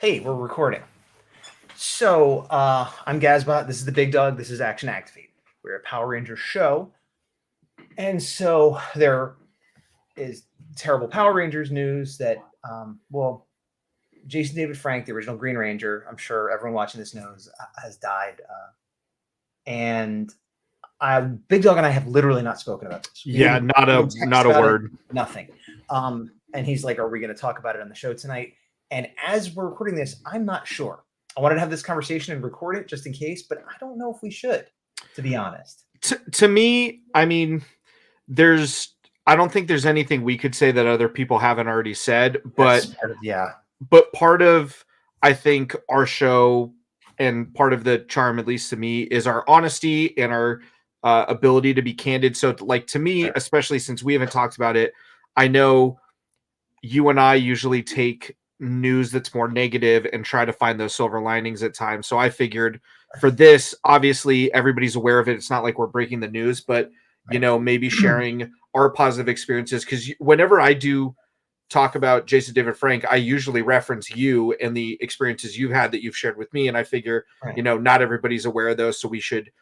Hey, we're recording. So, I'm Gazbot. This is the Big Dog. This is Action Activate. We're a Power Rangers show. And so there is terrible Power Rangers news that, Jason David Frank, the original Green Ranger, I'm sure everyone watching this knows, has died. And Big Dog and I have literally not spoken about this. Yeah, not a word. Nothing. And he's like, "Are we going to talk about it on the show tonight?" And as we're recording this, I'm not sure. I wanted to have this conversation and record it just in case, but I don't know if we should, to be honest. To me, I mean, I don't think there's anything we could say that other people haven't already said, but part of I think our show and part of the charm, at least to me, is our honesty and our ability to be candid. So, like, to me, especially since we haven't talked about it, I know you and I usually take news that's more negative and try to find those silver linings at times. So I figured for this, obviously everybody's aware of it. It's not like we're breaking the news, but maybe sharing our positive experiences. Because whenever I do talk about Jason David Frank, I usually reference you and the experiences you've had that you've shared with me. And I figure, not everybody's aware of those. So we should,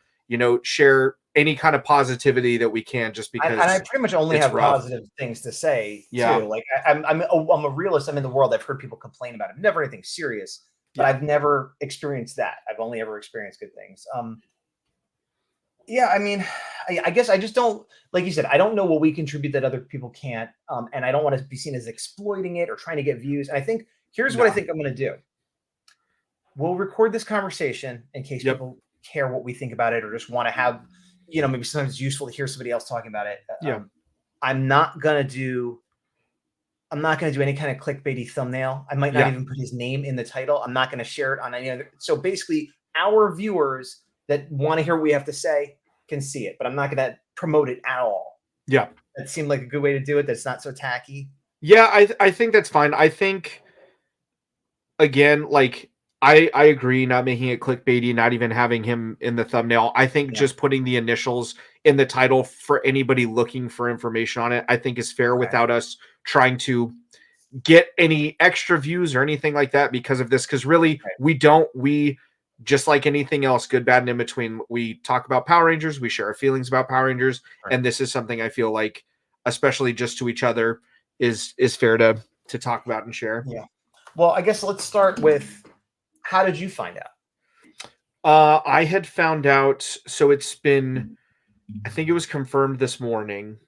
share any kind of positivity that we can, just because. And I pretty much only have positive things to say too. Like I'm a realist. I'm in the world. I've heard people complain about it. Never anything serious, but I've never experienced that. I've only ever experienced good things. I mean, I guess I just don't, like you said, I don't know what we contribute that other people can't. And I don't want to be seen as exploiting it or trying to get views. And I think here's what I think I'm going to do. We'll record this conversation in case people care what we think about it, or just want to have, maybe sometimes it's useful to hear somebody else talking about it. I'm not going to do any kind of clickbaity thumbnail. I might not even put his name in the title. I'm not going to share it on any other. So basically our viewers that want to hear what we have to say can see it, but I'm not going to promote it at all. Yeah. That seemed like a good way to do it. That's not so tacky. Yeah. I think that's fine. I think, again, like, I agree, not making it clickbaity, not even having him in the thumbnail. I think just putting the initials in the title for anybody looking for information on it, I think is fair without us trying to get any extra views or anything like that because of this. Because really, we just like anything else, good, bad, and in between, we talk about Power Rangers, we share our feelings about Power Rangers, and this is something I feel like, especially just to each other, is fair to talk about and share. Yeah. Well, I guess let's start with, how did you find out? I had found out, so it's been, I think it was confirmed this morning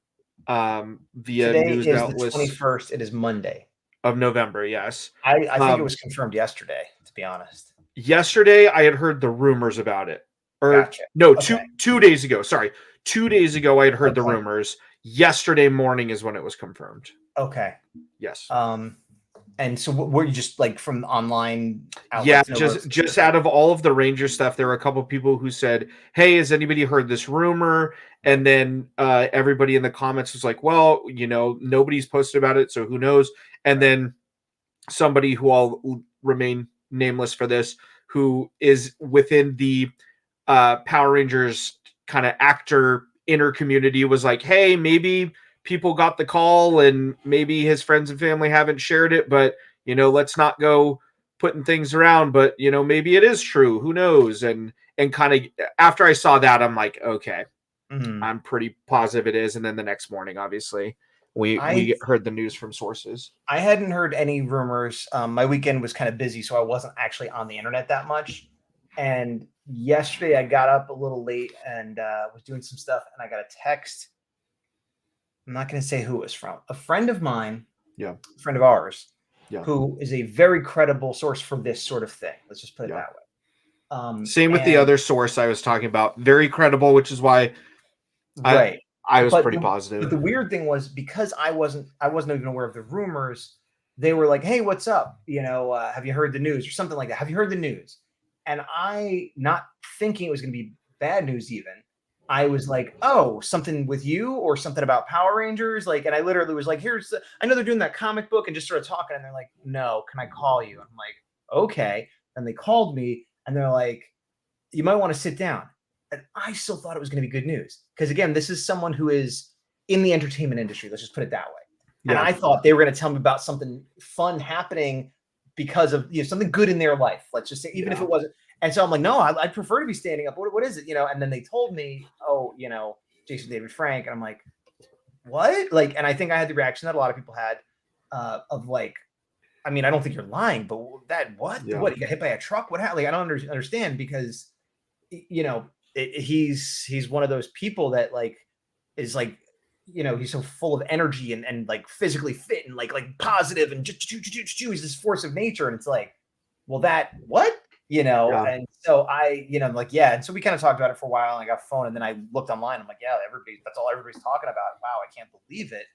via Today news is outlets. The 21st. It is Monday of November. Yes, I think it was confirmed yesterday. To be honest, yesterday I had heard the rumors about it. Or no, 2 days ago. Sorry, 2 days ago I had heard the rumors. Yesterday morning is when it was confirmed. Okay. Yes. And so were you just like from online outlets? Yeah, just out of all of the Ranger stuff, there were a couple of people who said, "Hey, has anybody heard this rumor?" And then everybody in the comments was like, "Well, nobody's posted about it, so who knows?" And then somebody who I'll remain nameless for this, who is within the Power Rangers kind of actor inner community, was like, "Hey, maybe people got the call and maybe his friends and family haven't shared it, but let's not go putting things around, but maybe it is true, who knows?" And kind of after I saw that, I'm like, okay, I'm pretty positive it is. And then the next morning, obviously we heard the news from sources. I hadn't heard any rumors. My weekend was kind of busy, so I wasn't actually on the internet that much. And yesterday I got up a little late and was doing some stuff, and I got a text. I'm not going to say who it was from. A friend of mine, a friend of ours, who is a very credible source for this sort of thing. Let's just put it that way. Same with the other source I was talking about. Very credible, which is why I was pretty positive. But the weird thing was, because I wasn't even aware of the rumors, they were like, "Hey, what's up? Have you heard the news?" or something like that. "Have you heard the news?" And I, not thinking it was going to be bad news even, I was like, "Oh, something with you or something about Power Rangers?" Like, and I literally was like, I know they're doing that comic book, and just started talking. And they're like, "No, can I call you?" I'm like, "Okay." And they called me and they're like, "You might want to sit down." And I still thought it was going to be good news. Because again, this is someone who is in the entertainment industry. Let's just put it that way. And I thought they were going to tell me about something fun happening because of something good in their life. Let's just say, even if it wasn't. And so I'm like, no, I'd prefer to be standing up. What is it? And then they told me, oh, Jason David Frank, and I'm like, what? Like, and I think I had the reaction that a lot of people had of like, I mean, I don't think you're lying, but what? Yeah. What? He got hit by a truck? What happened? Like, I don't understand because, he's one of those people that like is like, he's so full of energy and like physically fit and like positive and he's this force of nature. And it's like, well, what? And so I'm like, yeah. And so we kind of talked about it for a while and I got a phone and then I looked online. I'm like, yeah, that's all everybody's talking about. Wow. I can't believe it.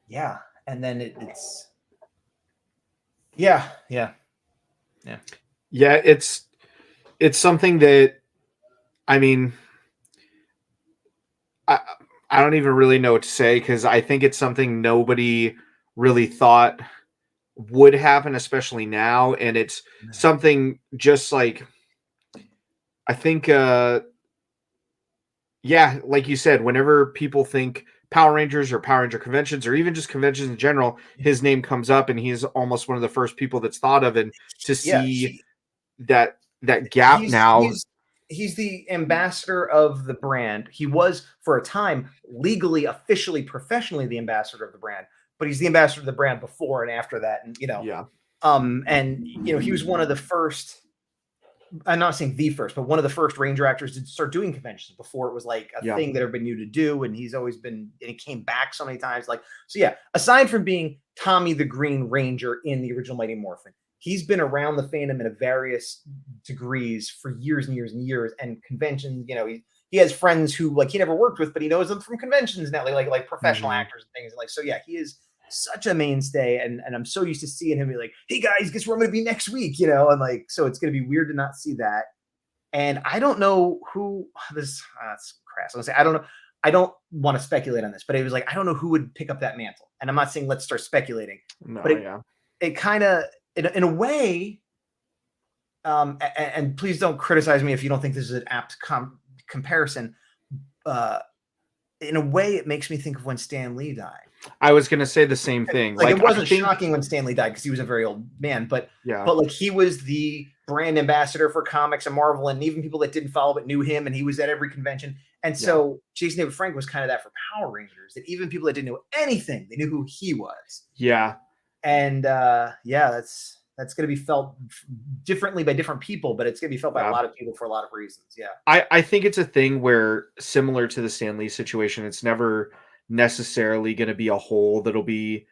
Yeah. And then it's, yeah. It's something that, I mean, I don't even really know what to say because I think it's something nobody really thought would happen, especially now. And it's something just like, I think, like you said, whenever people think Power Rangers or Power Ranger conventions or even just conventions in general, his name comes up and he's almost one of the first people that's thought of. And to see that gap now. He's the ambassador of the brand. He was for a time legally, officially, professionally the ambassador of the brand, but he's the ambassador of the brand before and after that. And, he was one of the first, I'm not saying the first, but one of the first Ranger actors to start doing conventions before it was like a thing that everybody knew to do. And he's always been, and he came back so many times. Like, so yeah, aside from being Tommy the Green Ranger in the original Mighty Morphin, he's been around the fandom in various degrees for years and years and years. And conventions, he has friends who like he never worked with, but he knows them from conventions now, like professional actors and things. And like, so yeah, he is such a mainstay. And I'm so used to seeing him be like, hey guys, guess where I'm going to be next week, and like, so it's going to be weird to not see that. And I don't know who that's crass. I'm gonna say, I don't know. I don't want to speculate on this, but it was like, I don't know who would pick up that mantle. And I'm not saying let's start speculating, but it kind of, in a way, and please don't criticize me if you don't think this is an apt comparison. In a way, it makes me think of when Stan Lee died. I was going to say the same thing. Like it wasn't shocking when Stan Lee died because he was a very old man, but like he was the brand ambassador for comics and Marvel, and even people that didn't follow but knew him, and he was at every convention. And so Jason David Frank was kind of that for Power Rangers. That even people that didn't know anything, they knew who he was. Yeah. And that's going to be felt differently by different people, but it's going to be felt by a lot of people for a lot of reasons. Yeah. I think it's a thing where, similar to the Stan Lee situation, it's never necessarily going to be a hole that'll be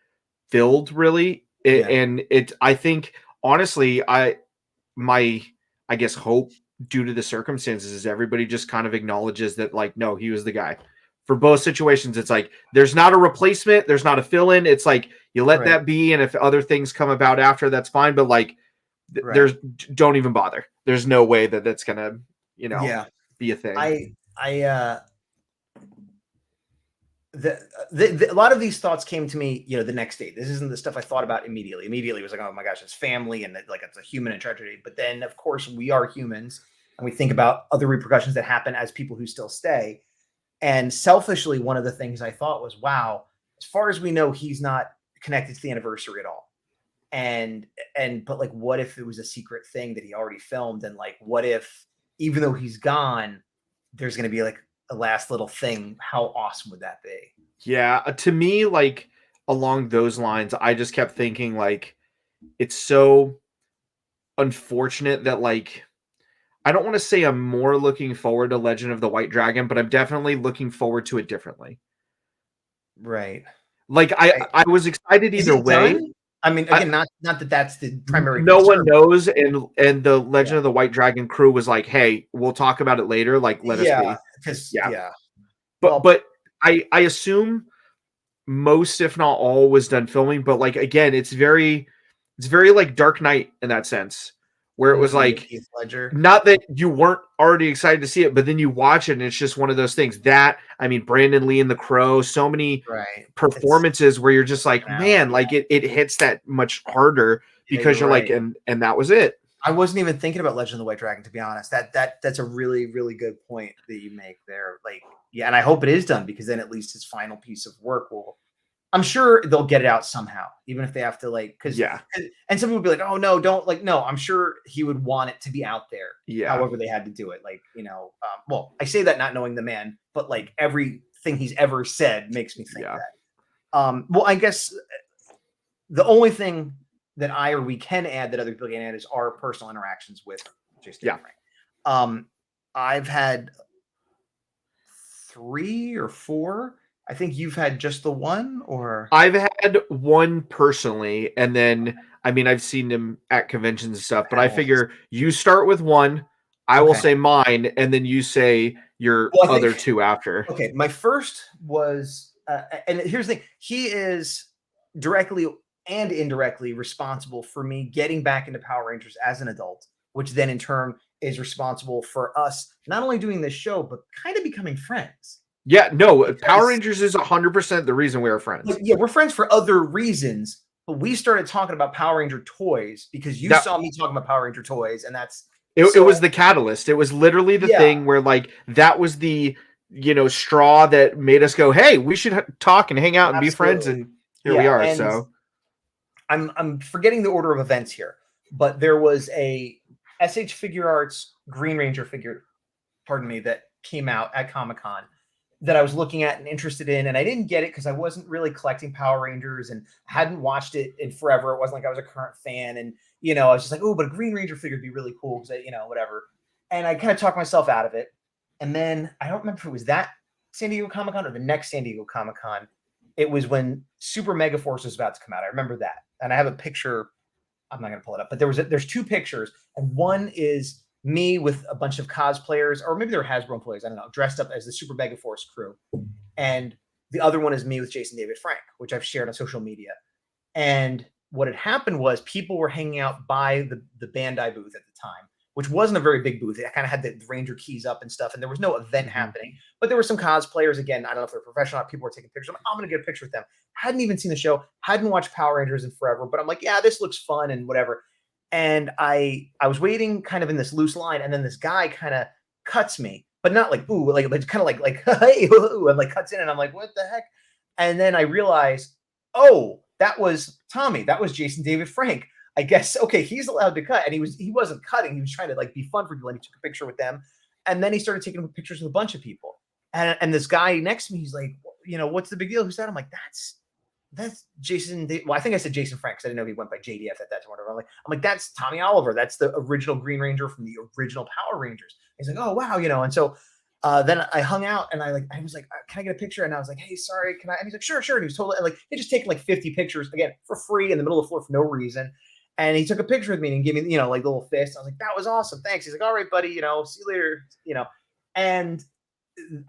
filled really. And I think honestly, I guess hope due to the circumstances is everybody just kind of acknowledges that like, no, he was the guy. For both situations, it's like there's not a replacement, there's not a fill-in. It's like you let that be, and if other things come about after, that's fine. But like, there's don't even bother. There's no way that that's gonna, be a thing. A lot of these thoughts came to me, the next day. This isn't the stuff I thought about immediately. Immediately it was like, oh my gosh, it's family and like it's a human and tragedy. But then, of course, we are humans, and we think about other repercussions that happen as people who still stay. And selfishly, one of the things I thought was, wow, as far as we know, he's not connected to the anniversary at all. But like, what if it was a secret thing that he already filmed? And like, what if, even though he's gone, there's going to be like a last little thing? How awesome would that be? Yeah. To me, like along those lines, I just kept thinking like, it's so unfortunate that like, I don't want to say I'm more looking forward to Legend of the White Dragon, but I'm definitely looking forward to it differently. Right. Like I was excited either way. Done? I mean, again, not that that's the primary. No one knows, and the Legend of the White Dragon crew was like, "Hey, we'll talk about it later. Like, let us be." But I assume most, if not all, was done filming. But like again, it's very like Dark Knight in that sense. Where it was like, not that you weren't already excited to see it, but then you watch it and it's just one of those things that, I mean, Brandon Lee and the Crow, so many performances where you're just like, man, like it hits that much harder because you're like, and that was it. I wasn't even thinking about Legend of the White Dragon, to be honest. That's a really, really good point that you make there. Like, yeah, and I hope it is done because then at least his final piece of work will I'm sure they'll get it out somehow, even if they have to because and some people would be like, oh no, don't no, I'm sure he would want it to be out there. Yeah. However they had to do it. Well, I say that not knowing the man, but everything he's ever said makes me think that. Well, I guess the only thing that we can add that other people can add is our personal interactions with Jason Frank. I've had 3 or 4. I think you've had just the one, or I've had one personally, and then I've seen him at conventions and stuff. But I figure you start with one, I will say mine, and then you say your other 2 after. Okay, my first was, and here's the thing: he is directly and indirectly responsible for me getting back into Power Rangers as an adult, which then in turn is responsible for us not only doing this show but kind of becoming friends. Yeah, no, Power Rangers is 100% the reason we are friends. Yeah, we're friends for other reasons, but we started talking about Power Ranger toys because you saw me talking about Power Ranger toys, and that's it was the catalyst. It was literally the thing where that was the straw that made us go, hey, we should talk and hang out and be friends, and here we are. So I'm forgetting the order of events here, but there was a SH Figure Arts Green Ranger figure, that came out at Comic-Con that I was looking at and interested in, and I didn't get it because I wasn't really collecting Power Rangers and hadn't watched it in forever. It wasn't like I was a current fan, and I was just like, oh, but a Green Ranger figure would be really cool because whatever. And I kind of talked myself out of it. And then I don't remember if it was that San Diego Comic-Con or the next San Diego Comic-Con. It was when Super Mega Force was about to come out. I remember that, and I have a picture. I'm not going to pull it up, but there's 2 pictures, and one is me with a bunch of cosplayers, or maybe they're Hasbro employees, I don't know, dressed up as the Super Mega Force crew. And the other one is me with Jason David Frank, which I've shared on social media. And what had happened was people were hanging out by the Bandai booth at the time, which wasn't a very big booth. It kind of had the Ranger keys up and stuff, and there was no event happening. But there were some cosplayers. Again, I don't know if they're professional. People were taking pictures. I'm going to get a picture with them. Hadn't even seen the show. Hadn't watched Power Rangers in forever. But I'm like, yeah, this looks fun and whatever. And I was waiting kind of in this loose line, and then this guy kind of cuts me, but not like, ooh, like kind of like hey, ooh, and cuts in, and I'm like, what the heck? And then I realized, oh, that was Tommy. That was Jason David Frank. I guess, okay, he's allowed to cut. And he wasn't cutting. He was trying to be fun for people, and he took a picture with them. And then he started taking pictures with a bunch of people. And this guy next to me, he's like, what's the big deal? Who's that? I'm like, that's Jason. Well, I think I said Jason Frank because I didn't know he went by JDF at that time. I'm like, that's Tommy Oliver. That's the original Green Ranger from the original Power Rangers. He's like, oh wow, and so then I hung out, and I was like, can I get a picture? And I was like, hey, sorry, can I? And he's like, sure. And he was totally he just taken 50 pictures again for free in the middle of the floor for no reason. And he took a picture with me and gave me, the little fist. I was like, that was awesome, thanks. He's like, all right, buddy, see you later, And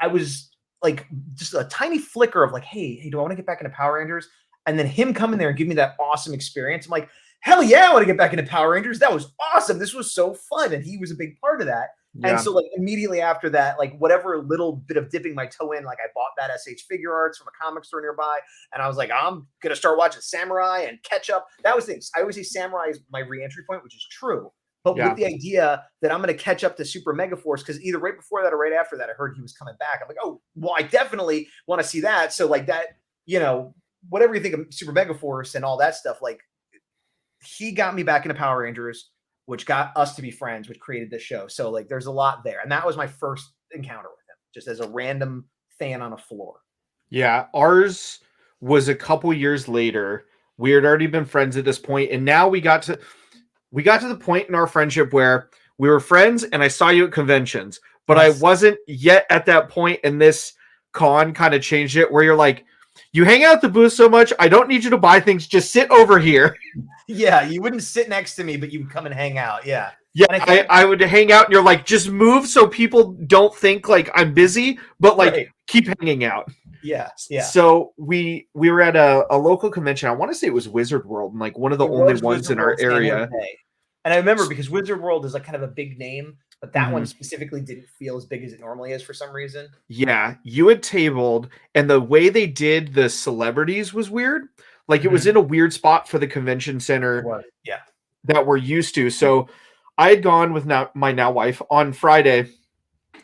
I was like, just a tiny flicker of hey, do I want to get back into Power Rangers? And then him coming there and give me that awesome experience. I'm like, hell yeah, I want to get back into Power Rangers. That was awesome. This was so fun. And he was a big part of that. Yeah. And so immediately after that, whatever little bit of dipping my toe in, I bought that SH Figure Arts from a comic store nearby. And I was like, I'm going to start watching Samurai and catch up. That was things. I always say Samurai is my re-entry point, which is true. But with the idea that I'm going to catch up to Super Mega Force, because either right before that or right after that, I heard he was coming back. I'm like, oh, well, I definitely want to see that. So that, whatever you think of Super Mega Force and all that stuff, he got me back into Power Rangers, which got us to be friends, which created this show. So there's a lot there. And that was my first encounter with him, just as a random fan on a floor. Yeah. Ours was a couple years later. We had already been friends at this point, and now we got to the point in our friendship where we were friends and I saw you at conventions, but I wasn't yet at that point, and this con kind of changed it where you're like, you hang out at the booth so much, I don't need you to buy things. Just sit over here. Yeah, you wouldn't sit next to me, but you would come and hang out. Yeah. Yeah, I would hang out, and you're like, just move so people don't think I'm busy, but keep hanging out. Yeah. So we were at a local convention. I want to say it was Wizard World, and one of the only ones in our area. And I remember because Wizard World is kind of a big name, but that one specifically didn't feel as big as it normally is for some reason. Yeah, you had tabled, and the way they did the celebrities was weird. It was in a weird spot for the convention center that we're used to. So I had gone with my now wife on Friday,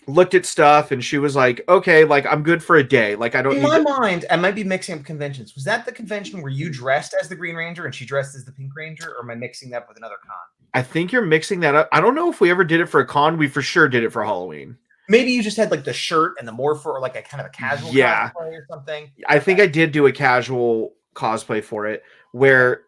looked at stuff, and she was like, okay, like I'm good for a day. Like I don't In need my mind, I might be mixing up conventions. Was that the convention where you dressed as the Green Ranger and she dressed as the Pink Ranger, or am I mixing that up with another con? I think you're mixing that up. I don't know if we ever did it for a con. We for sure did it for Halloween. Maybe you just had like the shirt and the morpher, or like a kind of a casual cosplay or something. I think I did do a casual cosplay for it where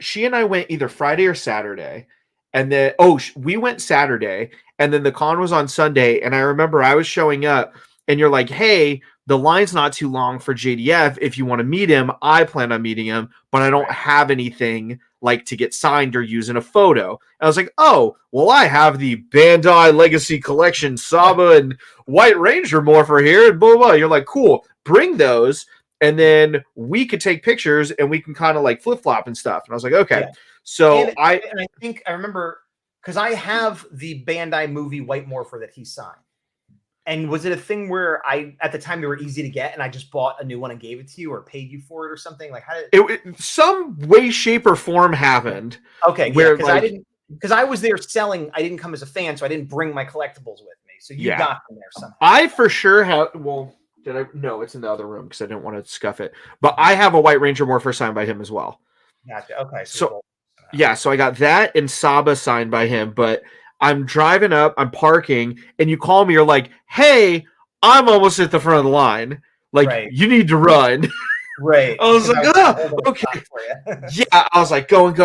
she and I went either Friday or Saturday. And then, we went Saturday, and then the con was on Sunday. And I remember I was showing up, and you're like, hey, the line's not too long for JDF. If you want to meet him, I plan on meeting him, but I don't have anything like to get signed or use in a photo. And I was like, oh, well, I have the Bandai Legacy Collection Saba and White Ranger morpher here, and blah, blah, blah. You're like, cool, bring those, and then we could take pictures, and we can kind of like flip-flop and stuff. And I was like, okay. Yeah. So and I think I remember, because I have the Bandai movie White Morpher that he signed. And was it a thing where at the time they were easy to get and I just bought a new one and gave it to you, or paid you for it or something? Like, how did it some way, shape, or form happened? Okay, where because I was there selling. I didn't come as a fan, so I didn't bring my collectibles with me. So you got them there somehow. I for sure have. Well, did I? No, it's in the other room because I didn't want to scuff it. But I have a White Ranger morpher signed by him as well. Gotcha. Okay, so I got that and Saba signed by him, but I'm driving up, I'm parking, and you call me, you're like, hey, I'm almost at the front of the line. Like, you need to run. Right. I was like, okay. Yeah, I was like, going.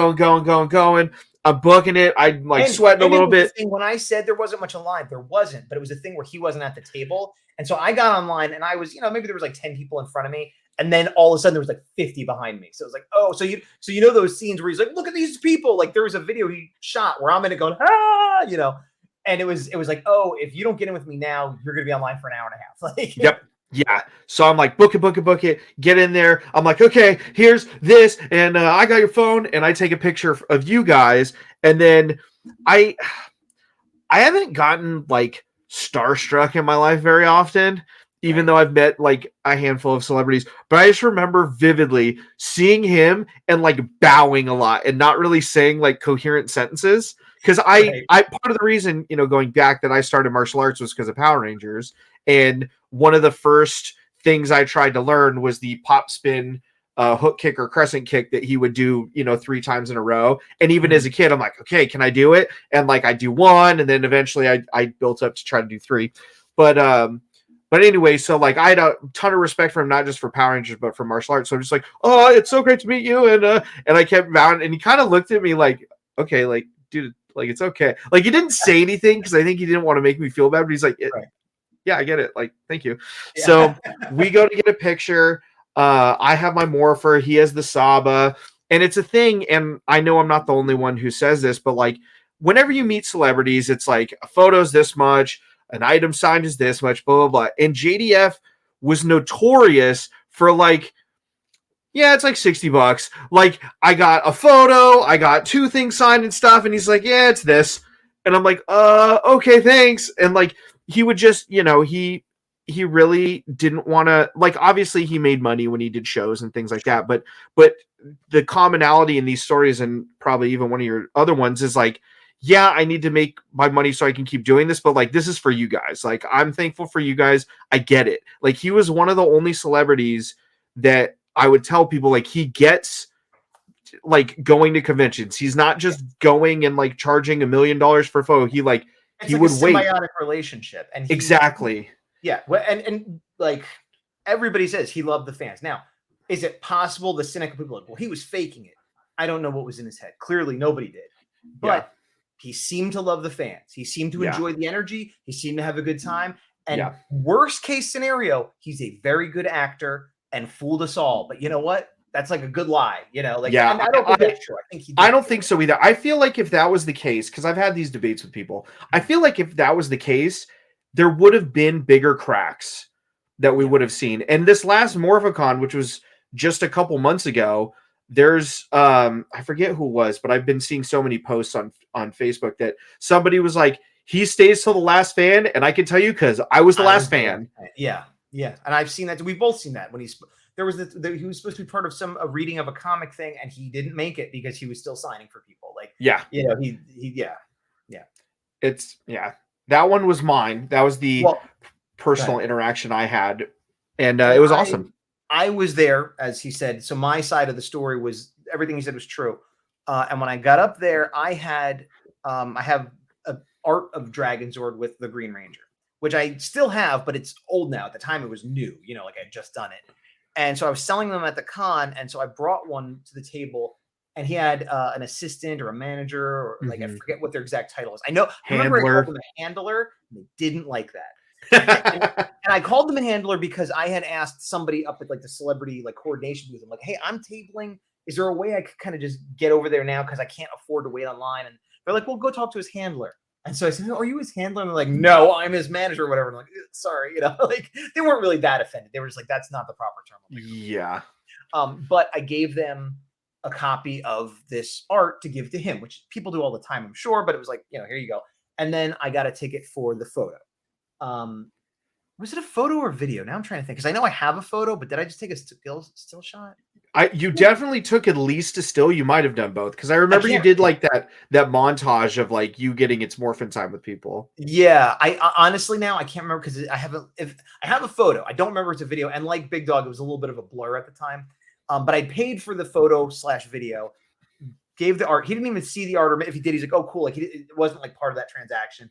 I'm booking it. I'm like sweating a little bit. When I said there wasn't much online, there wasn't, but it was a thing where he wasn't at the table. And so I got online and I was, maybe there was like 10 people in front of me. And then all of a sudden there was like 50 behind me. So it was like, oh, so you know those scenes where he's like, look at these people. Like there was a video he shot where I'm in it going, and it was like, oh, if you don't get in with me now, you're gonna be online for an hour and a half. Like, yep. Yeah. So I'm like, book it, get in there. I'm like, okay, here's this. And I got your phone, and I take a picture of you guys. And then I haven't gotten like starstruck in my life very often, even though I've met like a handful of celebrities. But I just remember vividly seeing him and like bowing a lot and not really saying like coherent sentences. Because I part of the reason, going back that I started martial arts was because of Power Rangers. And one of the first things I tried to learn was the pop spin hook kick or crescent kick that he would do, 3 times in a row. And even as a kid, I'm like, okay, can I do it? And like I do 1, and then eventually I built up to try to do 3. But anyway, so like I had a ton of respect for him, not just for Power Rangers, but for martial arts. So I'm just like, oh, it's so great to meet you. And I kept bowing, and he kind of looked at me like, okay, like, dude, like it's okay. Like he didn't say anything because I think he didn't want to make me feel bad, but he's like, yeah, I get it. Like, thank you. Yeah. So we go to get a picture. I have my morpher. He has the Saba. And it's a thing. And I know I'm not the only one who says this, but like whenever you meet celebrities, it's like a photo's this much, an item signed is this much, blah, blah, blah. And JDF was notorious for like, yeah, it's like $60. Like I got a photo, I got 2 things signed and stuff. And he's like, yeah, it's this. And I'm like, okay, thanks. And like, he would just, he really didn't want to, like, obviously he made money when he did shows and things like that. But the commonality in these stories, and probably even one of your other ones, is like, yeah, I need to make my money so I can keep doing this. But like, this is for you guys. Like, I'm thankful for you guys. I get it. Like, he was one of the only celebrities that I would tell people, like, he gets like going to conventions. He's not just going and like charging $1 million for a photo. He like, it's he like would a symbiotic relationship. And exactly. Yeah. And like everybody says he loved the fans. Now, is it possible the cynical people like, well, he was faking it? I don't know what was in his head. Clearly nobody did. But he seemed to love the fans. He seemed to enjoy the energy. He seemed to have a good time. And worst case scenario, he's a very good actor and fooled us all. But you know what? That's like a good lie, like, I don't think that's true. I don't think so either. I feel like if that was the case, because I've had these debates with people, I feel like if that was the case, there would have been bigger cracks that we would have seen. And this last Morphicon, which was just a couple months ago, there's I forget who it was, but I've been seeing so many posts on Facebook that somebody was like, he stays till the last fan, and I can tell you because I was the last fan. Yeah, and I've seen that. We've both seen that when he was he was supposed to be part of a reading of a comic thing, and he didn't make it because he was still signing for people. Like, yeah. He. It's That one was mine. That was the personal interaction I had, and it was awesome. I was there, as he said. So my side of the story was everything he said was true. And when I got up there, I have an art of Dragonzord with the Green Ranger, which I still have, but it's old now. At the time, it was new. You know, like I had just done it. And so I was selling them at the con, and so I brought one to the table, and he had an assistant or a manager, or like I forget what their exact title is. I remember I called them a handler, and they didn't like that. and I called them a handler because I had asked somebody up at like the celebrity like coordination booth. I'm like, hey, I'm tabling. Is there a way I could kind of just get over there now because I can't afford to wait online? And they're like, well, go talk to his handler. And so I said, are you his handler? And they're like, no, I'm his manager or whatever. And I'm like, sorry, you know, like they weren't really that offended. They were just like, that's not the proper term. Yeah. But I gave them a copy of this art to give to him, which people do all the time, I'm sure. But it was like, you know, here you go. And then I got a ticket for the photo. Was it a photo or video? Now I'm trying to think because I know I have a photo, but did I just take a still shot? You definitely took at least a still. You might have done both because I remember you did like that montage of like you getting its morphin time with people. Yeah, I honestly now I can't remember because I have a photo. I don't remember it's a video, and like Big Dog, it was a little bit of a blur at the time. But I paid for the photo / video, gave the art. He didn't even see the art, or if he did, he's like, oh cool, like it wasn't like part of that transaction.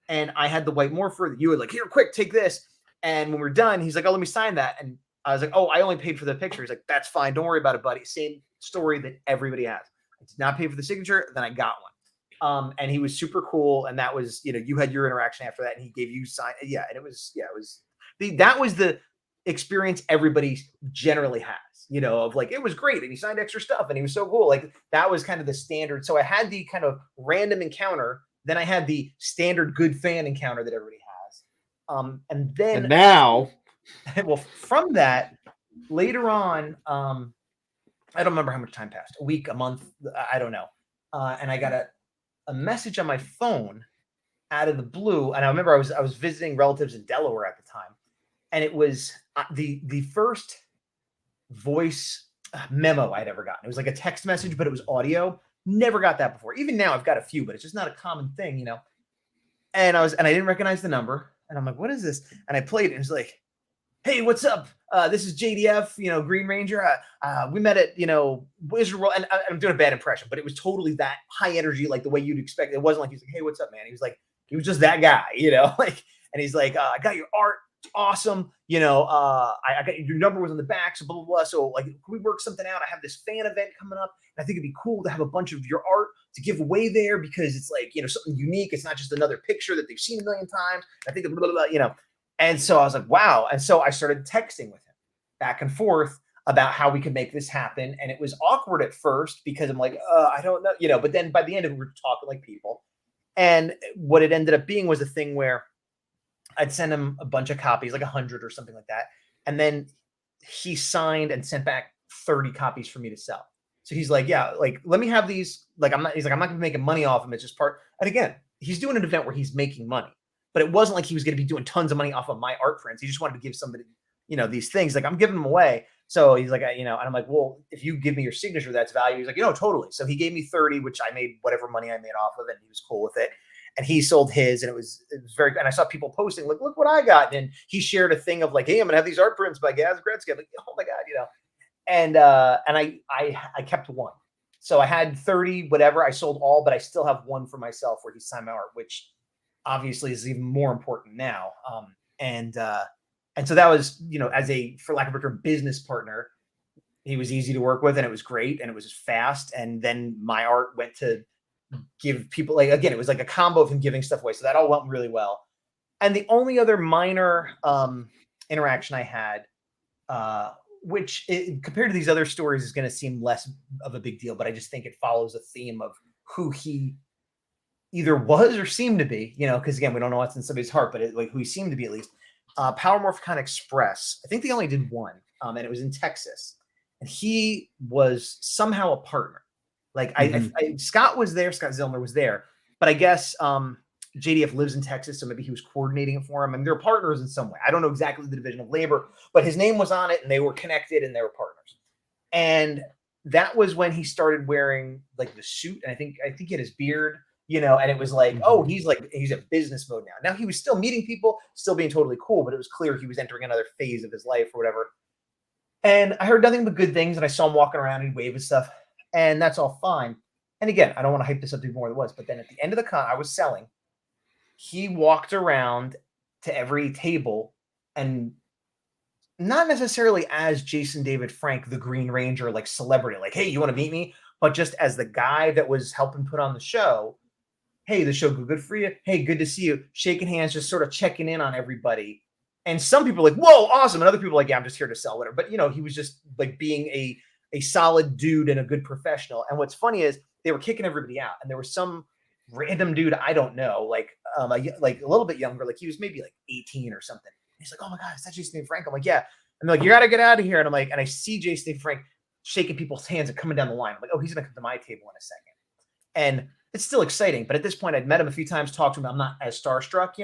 And I had the white morpher that you would like, here, quick, take this. And when we're done, he's like, oh, let me sign that. And I was like, oh, I only paid for the picture. He's like, that's fine. Don't worry about it, buddy. Same story that everybody has. I did not pay for the signature. Then I got one. And he was super cool. And that was, you know, you had your interaction after that and he gave you sign. Yeah. And it was that was the experience everybody generally has, you know, of like, it was great. And he signed extra stuff and he was so cool. Like that was kind of the standard. So I had the kind of random encounter. Then I had the standard good fan encounter that everybody has. And now, well, from that later on, I don't remember how much time passed, a week, a month, I don't know. And I got a message on my phone out of the blue. And I remember I was visiting relatives in Delaware at the time. And it was the first voice memo I'd ever gotten. It was like a text message, but it was audio. Never got that before. Even now I've got a few, but it's just not a common thing, you know? And I didn't recognize the number. And I'm like, what is this? And I played it. And it was like, hey, what's up? This is JDF, you know, Green Ranger. We met at, you know, Wizard World. And I'm doing a bad impression, but it was totally that high energy, like the way you'd expect. It wasn't like he's like, hey, what's up, man? He was just that guy, you know, like, and he's like, I got your art. It's awesome. You know, I got your number was on the back. So blah, blah, blah. So like, can we work something out? I have this fan event coming up. And I think it'd be cool to have a bunch of your art to give away there because it's like, you know, something unique. It's not just another picture that they've seen a million times. I think, blah, blah, blah, you know. And so I was like, wow. And so I started texting with him back and forth about how we could make this happen. And it was awkward at first because I'm like, I don't know, you know, but then by the end of it, we were talking like people. And what it ended up being was a thing where I'd send him a bunch of copies, like 100 or something like that. And then he signed and sent back 30 copies for me to sell. So he's like, yeah, like, let me have these. Like, I'm not going to be making money off him. It's just part. And again, he's doing an event where he's making money. But it wasn't like he was going to be doing tons of money off of my art prints. He just wanted to give somebody, you know, these things. Like I'm giving them away. So he's like, you know, and I'm like, well, if you give me your signature, that's value. He's like, you know, totally. So he gave me 30, which I made whatever money I made off of it. And he was cool with it. And he sold his, and it was very good. And I saw people posting, like, look what I got. And he shared a thing of like, hey, I'm going to have these art prints by Gazbot. I'm like, oh my God, you know. And I kept one. So I had 30, whatever. I sold all, but I still have one for myself where he signed my art, which obviously is even more important now. And so that was, you know, as a, for lack of a better term, business partner, he was easy to work with and it was great and it was fast. And then my art went to give people, like, again, it was like a combo of him giving stuff away. So that all went really well. And the only other minor interaction I had, which compared to these other stories is going to seem less of a big deal, but I just think it follows a theme of who he either was or seemed to be, you know, because again, we don't know what's in somebody's heart, but like who he seemed to be at least. Power Morphicon Express, I think they only did one, and it was in Texas. And he was somehow a partner. Like Scott was there, Scott Zillmer was there, but I guess JDF lives in Texas, so maybe he was coordinating it for him. I mean, they're partners in some way. I don't know exactly the division of labor, but his name was on it, and they were connected, and they were partners. And that was when he started wearing like the suit, and I think he had his beard, and it was like, oh, he's in business mode now. Now he was still meeting people, still being totally cool, but it was clear he was entering another phase of his life or whatever. And I heard nothing but good things, and I saw him walking around and wave and stuff, and that's all fine. And again, I don't want to hype this up to be more than it was, but then at the end of the con, I was selling. He walked around to every table, and not necessarily as Jason David Frank, the Green Ranger, like celebrity, like, hey, you want to meet me? But just as the guy that was helping put on the show. Hey, the show good for you. Hey, good to see you. Shaking hands, just sort of checking in on everybody. And some people are like, whoa, awesome. And other people are like, yeah, I'm just here to sell whatever. But, he was just like being a solid dude and a good professional. And what's funny is they were kicking everybody out. And there was some random dude, I don't know, like a little bit younger, like he was maybe like 18 or something. He's like, oh my God, is that Jason Frank? I'm like, yeah. And they're like, you got to get out of here. And I'm like, and I see Jason Frank shaking people's hands and coming down the line. I'm like, oh, he's going to come to my table in a second. And it's still exciting. But at this point, I'd met him a few times, talked to him. I'm not as starstruck,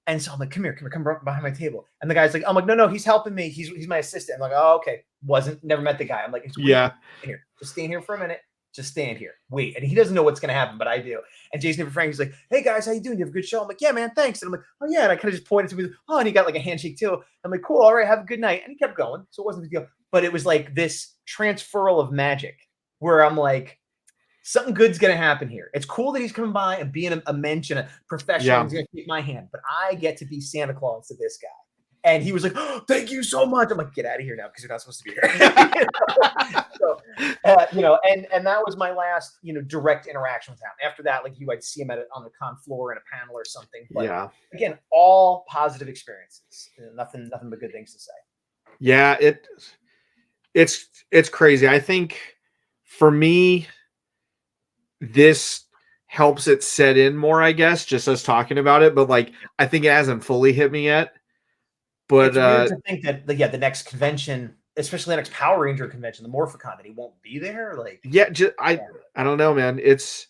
And so I'm like, come here, come behind my table. And the guy's like, I'm like, no, he's helping me. He's my assistant. I'm like, oh, okay. Never met the guy. I'm like, yeah. Here, just stand here for a minute. Just stand here. Wait. And he doesn't know what's going to happen, but I do. And Jason Frank is like, hey guys, how you doing? You have a good show? I'm like, yeah, man, thanks. And I'm like, oh yeah. And I kind of just pointed to me. Oh, and he got like a handshake too. I'm like, cool. All right. Have a good night. And he kept going. So it wasn't a big deal. But it was like this transferal of magic where I'm like, something good's going to happen here. It's cool that he's coming by and being a mensch and a professional. Yeah. He's going to take my hand, but I get to be Santa Claus to this guy. And he was like, oh, thank you so much. I'm like, get out of here now because you're not supposed to be here. So, and that was my last, direct interaction with him. After that, like I'd see him on the con floor in a panel or something. But yeah, again, all positive experiences. Nothing but good things to say. Yeah, it's crazy. I think for me, this helps it set in more, I guess, just us talking about it. But like, I think it hasn't fully hit me yet. But it's weird to think that the next convention, especially the next Power Ranger convention, the Morphicon, that he won't be there. Like, yeah, I don't know, man. It's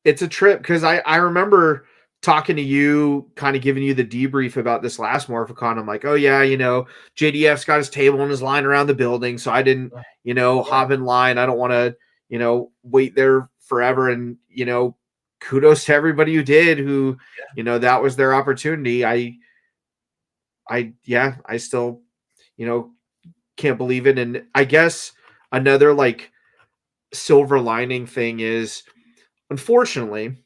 a trip because I remember talking to you, kind of giving you the debrief about this last Morphicon. I'm like, oh yeah, JDF's got his table and his line around the building, so I didn't, hop in line. I don't want to, wait there forever. And kudos to everybody who did, who that was their opportunity. I still can't believe it. And I guess another like silver lining thing is, unfortunately,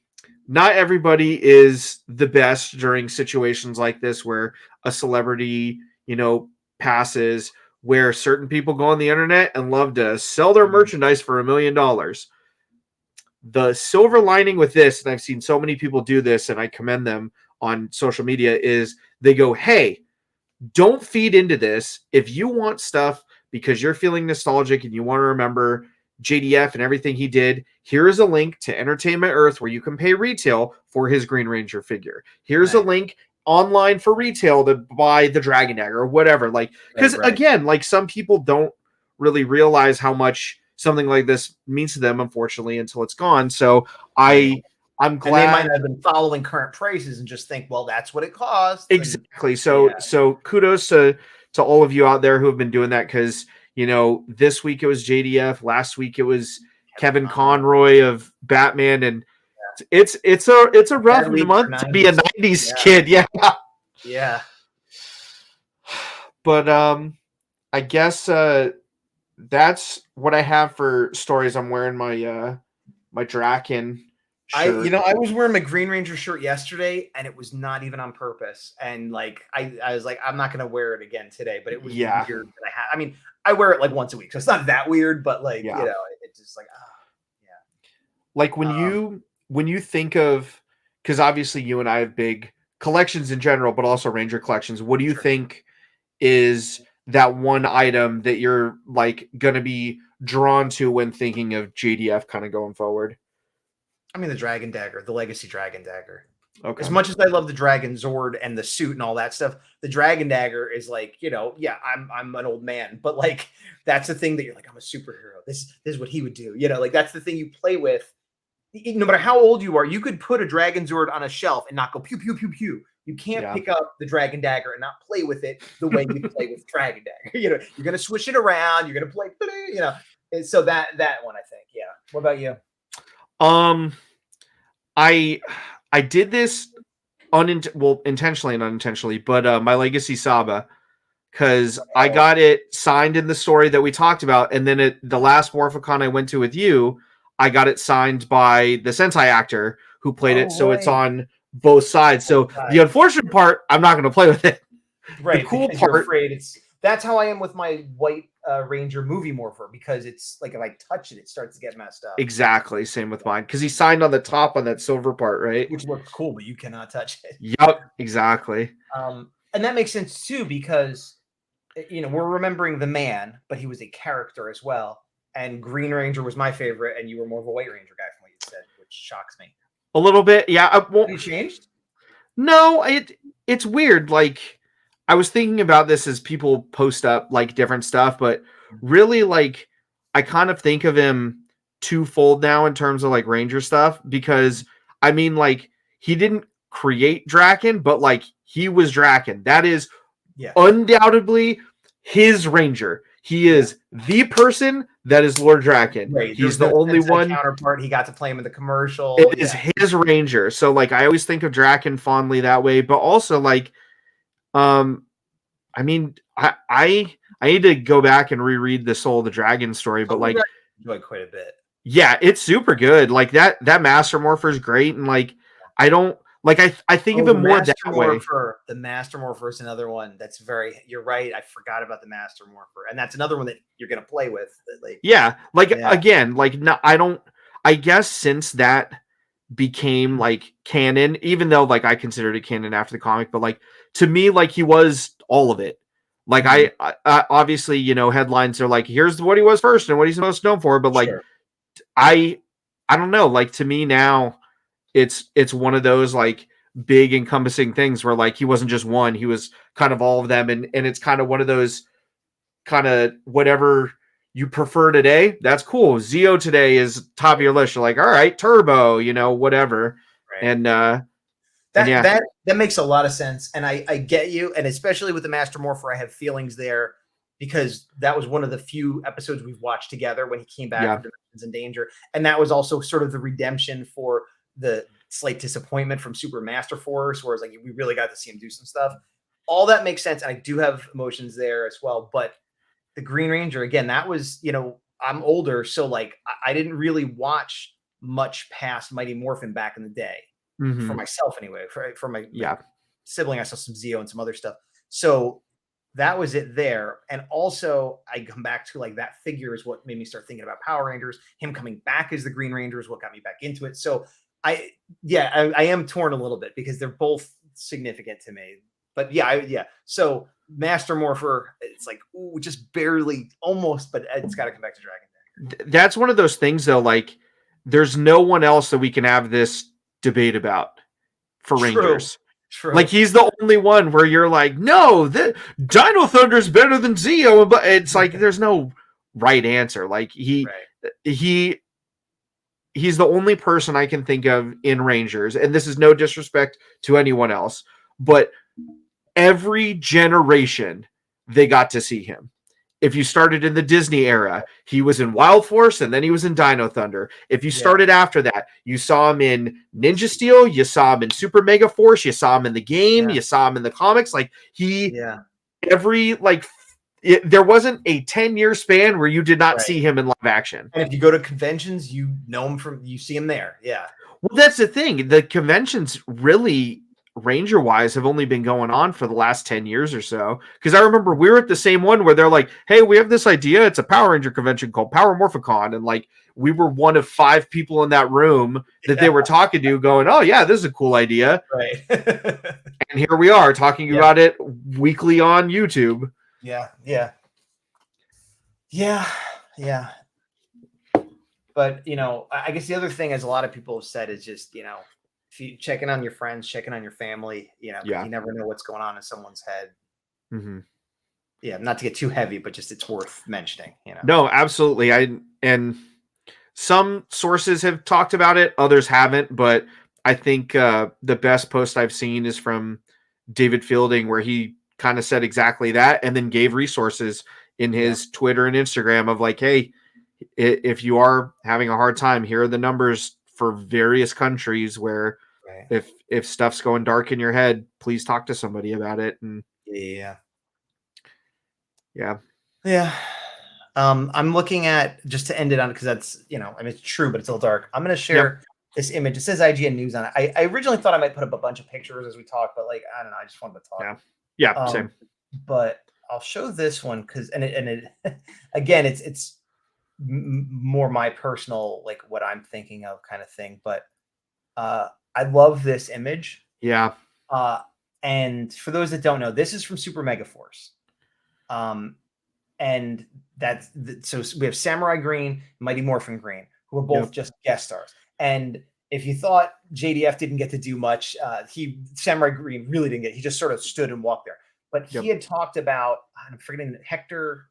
not everybody is the best during situations like this where a celebrity passes, where certain people go on the internet and love to sell their merchandise for $1 million. The silver lining with this, and I've seen so many people do this, and I commend them on social media, is they go, hey, don't feed into this. If you want stuff because you're feeling nostalgic and you want to remember JDF and everything he did, here is a link to Entertainment Earth where you can pay retail for his Green Ranger figure. Here's a link online for retail to buy the Dragon Dagger or whatever. Like, because again, like some people don't really realize how much something like this means to them, unfortunately, until it's gone. So I'm glad. And they might have been following current prices and just think, well, that's what it costs. Exactly. So kudos to all of you out there who have been doing that, because this week it was JDF, last week it was Kevin Conroy of Batman, and it's a rough month to be a 90s kid. Yeah. But I guess that's what I have for stories. I'm wearing my Draken shirt. I was wearing my Green Ranger shirt yesterday, and it was not even on purpose. And like I was like, I'm not gonna wear it again today. But it was weird that I wear it like once a week, so it's not that weird. But like it's just like Like when you think of, because obviously you and I have big collections in general, but also Ranger collections. What do you think is that one item that you're like gonna be drawn to when thinking of JDF kind of going forward? I mean, the Dragon Dagger, the Legacy Dragon Dagger. Okay. As much as I love the Dragon Zord and the suit and all that stuff, the Dragon Dagger is like, I'm an old man, but like that's the thing that you're like, I'm a superhero. This is what he would do. Like that's the thing you play with. No matter how old you are, you could put a Dragon Zord on a shelf and not go pew pew pew pew. You can't pick up the Dragon Dagger and not play with it the way you play with Dragon Dagger. You're gonna swish it around. You're gonna play. And so that one, I think. Yeah. What about you? I did this intentionally and unintentionally, but my Legacy Saba, because I got it signed in the story that we talked about, and then the last Morphicon I went to with you, I got it signed by the Sentai actor who played it, so it's on both sides. So the unfortunate part, I'm not going to play with it. Right, the cool part, you're afraid that's how I am with my White Ranger movie morpher, because it's like if I touch it, it starts to get messed up. Exactly, same with mine, because he signed on the top on that silver part, right? Which looks cool, but you cannot touch it. Yep, exactly. And that makes sense too, because we're remembering the man, but he was a character as well. And Green Ranger was my favorite, and you were more of a White Ranger guy from what you said, which shocks me. A little bit, yeah. Have you changed? No, it's weird. Like, I was thinking about this as people post up like different stuff, but really, like, I kind of think of him twofold now in terms of like Ranger stuff, because I mean, like, he didn't create Draken, but like he was Draken. That is undoubtedly his Ranger. He is the person that is Lord Draken. Right. He's the only one counterpart. He got to play him in the commercial. It is his Ranger. So like I always think of Draken fondly that way, but also like I mean, I need to go back and reread the Soul of the Dragon story, but like enjoy quite a bit. Yeah, it's super good. Like that Master Morpher is great, and like I don't like I think of him more that way. The Master Morpher is another one that's you're right. I forgot about the Master Morpher, and that's another one that you're gonna play with. Again, like no, I guess since that became like canon, even though like I considered it canon after the comic, but like to me, like he was all of it. Like I obviously, headlines are like, here's what he was first and what he's most known for, but like I don't know, like to me now it's one of those like big encompassing things where like he wasn't just one, he was kind of all of them, and it's kind of one of those kind of whatever you prefer today, that's cool. Zeo today is top of your list. You're like, all right, Turbo, whatever. Right. And that makes a lot of sense. And I get you. And especially with the Master Morpher, I have feelings there, because that was one of the few episodes we've watched together when he came back from Dimensions in Danger. And that was also sort of the redemption for the slight disappointment from Super Master Force, where it's like we really got to see him do some stuff. All that makes sense. And I do have emotions there as well. But the Green Ranger, again, that was, I'm older, so like I didn't really watch much past Mighty Morphin back in the day, for myself anyway. For my sibling, I saw some Zeo and some other stuff. So that was it there. And also I come back to like that figure is what made me start thinking about Power Rangers. Him coming back as the Green Ranger is what got me back into it. So I am torn a little bit, because they're both significant to me. But so Master Morpher, it's like, ooh, just barely, almost, but it's got to come back to Dragon. That's one of those things, though. Like, there's no one else that we can have this debate about for Rangers. True. Like, he's the only one where you're like, no, the Dino Thunder's better than Zeo, but it's like there's no right answer. Like he's the only person I can think of in Rangers, and this is no disrespect to anyone else, but every generation they got to see him. If you started in the Disney era, he was in Wild Force, and then he was in Dino Thunder. If you started after that, you saw him in Ninja Steel, you saw him in Super Mega Force, you saw him in the game, you saw him in the comics. Like there wasn't a 10-year span where you did not see him in live action. And if you go to conventions, you see him there. Yeah. Well, that's the thing. The conventions really, Ranger-wise, have only been going on for the last 10 years or so. Because I remember we were at the same one where they're like, hey, we have this idea. It's a Power Ranger convention called Power Morphicon. And like, we were one of 5 people in that room that they were talking to, going, oh, yeah, this is a cool idea. Right. And here we are talking about it weekly on YouTube. Yeah. But, I guess the other thing, as a lot of people have said, is just, if you checking on your friends, checking on your family, you never know what's going on in someone's head. Mm-hmm. Yeah, not to get too heavy, but just it's worth mentioning. No, absolutely. And some sources have talked about it, others haven't. But I think the best post I've seen is from David Fielding, where he kind of said exactly that, and then gave resources in his Twitter and Instagram of like, hey, if you are having a hard time, here are the numbers for various countries where if stuff's going dark in your head, please talk to somebody about it. And yeah. I'm looking at, just to end it on, because that's, I mean, it's true, but it's a little dark. I'm going to share this image. It says IGN News on it. I originally thought I might put up a bunch of pictures as we talk, but like, I don't know. I just wanted to talk. Yeah. Same. But I'll show this one because, and it again, it's more my personal, like what I'm thinking of kind of thing. But I love this image. Yeah. And for those that don't know, this is from Super Mega Force. And that's so we have Samurai Green, Mighty Morphin Green, who are both just guest stars. And if you thought JDF didn't get to do much, Samurai Green really didn't get. He just sort of stood and walked there. But he had talked about, I'm forgetting Hector.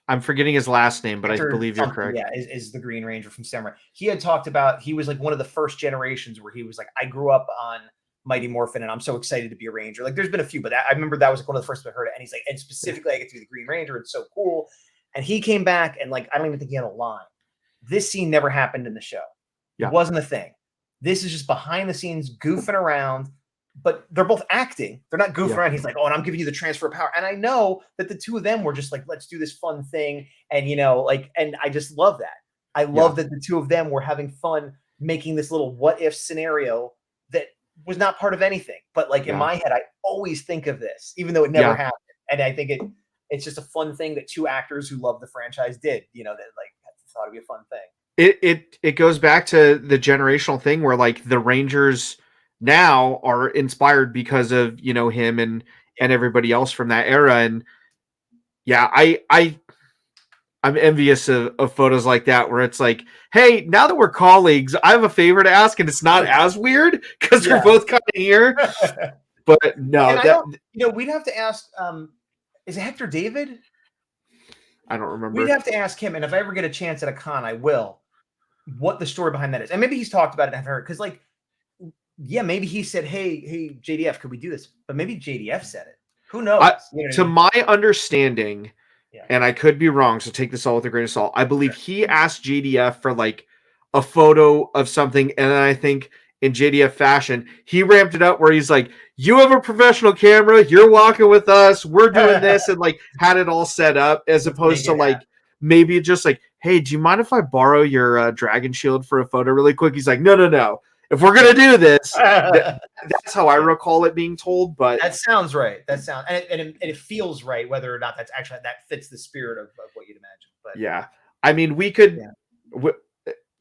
I'm forgetting his last name, but Hector, I believe you're correct. Yeah, is the Green Ranger from Samurai. He had talked about, he was like one of the first generations where he was like, I grew up on Mighty Morphin, and I'm so excited to be a Ranger. Like, there's been a few, but I remember that was like one of the first I heard it. And he's like, and specifically, I get to be the Green Ranger. It's so cool. And he came back, and like, I don't even think he had a line. This scene never happened in the show. It wasn't a thing. This is just behind the scenes goofing around, but they're both acting. They're not goofing around. He's like, oh, and I'm giving you the transfer of power. And I know that the two of them were just like, let's do this fun thing. And, and I just love that. I love that the two of them were having fun making this little what if scenario that was not part of anything. But like in my head, I always think of this, even though it never happened. And I think it's just a fun thing that two actors who love the franchise did, that like thought it'd be a fun thing. It goes back to the generational thing where like the Rangers now are inspired because of, him and everybody else from that era. And I'm envious of photos like that where it's like, hey, now that we're colleagues, I have a favor to ask, and it's not as weird because we're both kind of here. But no, we'd have to ask, is it Hector David? I don't remember. We'd have to ask him, and if I ever get a chance at a con, I will, what the story behind that is. And maybe he's talked about it and I've heard, because like, maybe he said, hey, JDF, could we do this? But maybe JDF said it. Who knows? My understanding, and I could be wrong, so take this all with a grain of salt, I believe he asked JDF for like a photo of something, and then I think in JDF fashion, he ramped it up where he's like, you have a professional camera, you're walking with us, we're doing this, and like had it all set up, as opposed to like maybe just like, hey, do you mind if I borrow your dragon shield for a photo really quick? He's like, no. If we're gonna do this, that's how I recall it being told. But that sounds right. And it feels right, whether or not that's actually that fits the spirit of what you'd imagine. But yeah, I mean, we could.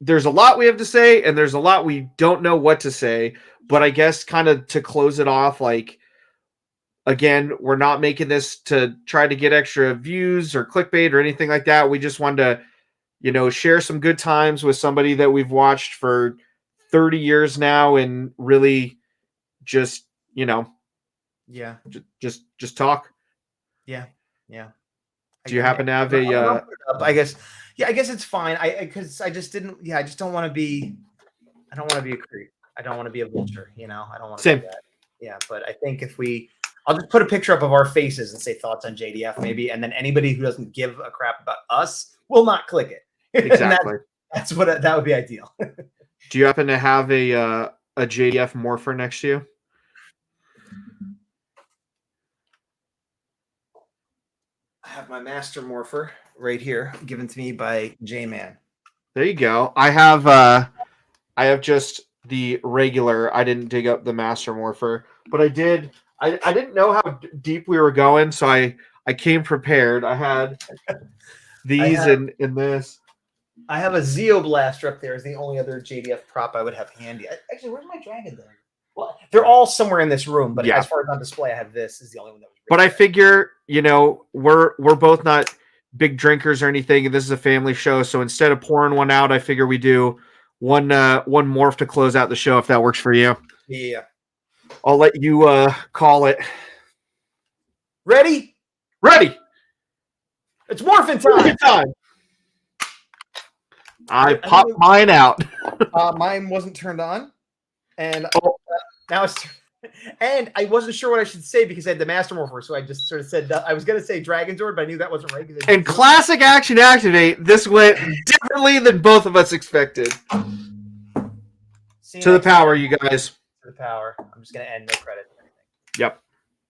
There's a lot we have to say, and there's a lot we don't know what to say. But I guess kind of to close it off, like, again, we're not making this to try to get extra views or clickbait or anything like that. We just wanted to, share some good times with somebody that we've watched for 30 years now, and really just, just talk. Yeah. Do you happen to have I guess it's fine. Because I just didn't. I just don't want to be. I don't want to be a creep. I don't want to be a vulture. I don't want to do that. Yeah, but I think I'll just put a picture up of our faces and say thoughts on JDF maybe, and then anybody who doesn't give a crap about us will not click it. Exactly. That's what that would be ideal. Do you happen to have a JDF morpher next to you? I have my master morpher right here, given to me by J-Man. There you go. I have just the regular. I didn't dig up the master morpher, but I did. I didn't know how deep we were going, so I came prepared. I had these in this. I have a Zeo Blaster up there. Is the only other JDF prop I would have handy. Actually, where's my dragon there? Well, they're all somewhere in this room, but as far as on display, I have this. Is the only one that was. But I figure, we're both not big drinkers or anything, and this is a family show. So instead of pouring one out, I figure we do one morph to close out the show, if that works for you. Yeah. I'll let you call it. Ready? It's morphin' time. I popped mine out. Mine wasn't turned on, and now it's. And I wasn't sure what I should say because I had the Master Morpher, so I just sort of said I was going to say Dragon Zord, but I knew that wasn't right. And classic action activate, this went differently than both of us expected. See you to the next power, time. you guys. To the power. I'm just going to end no credit. Yep.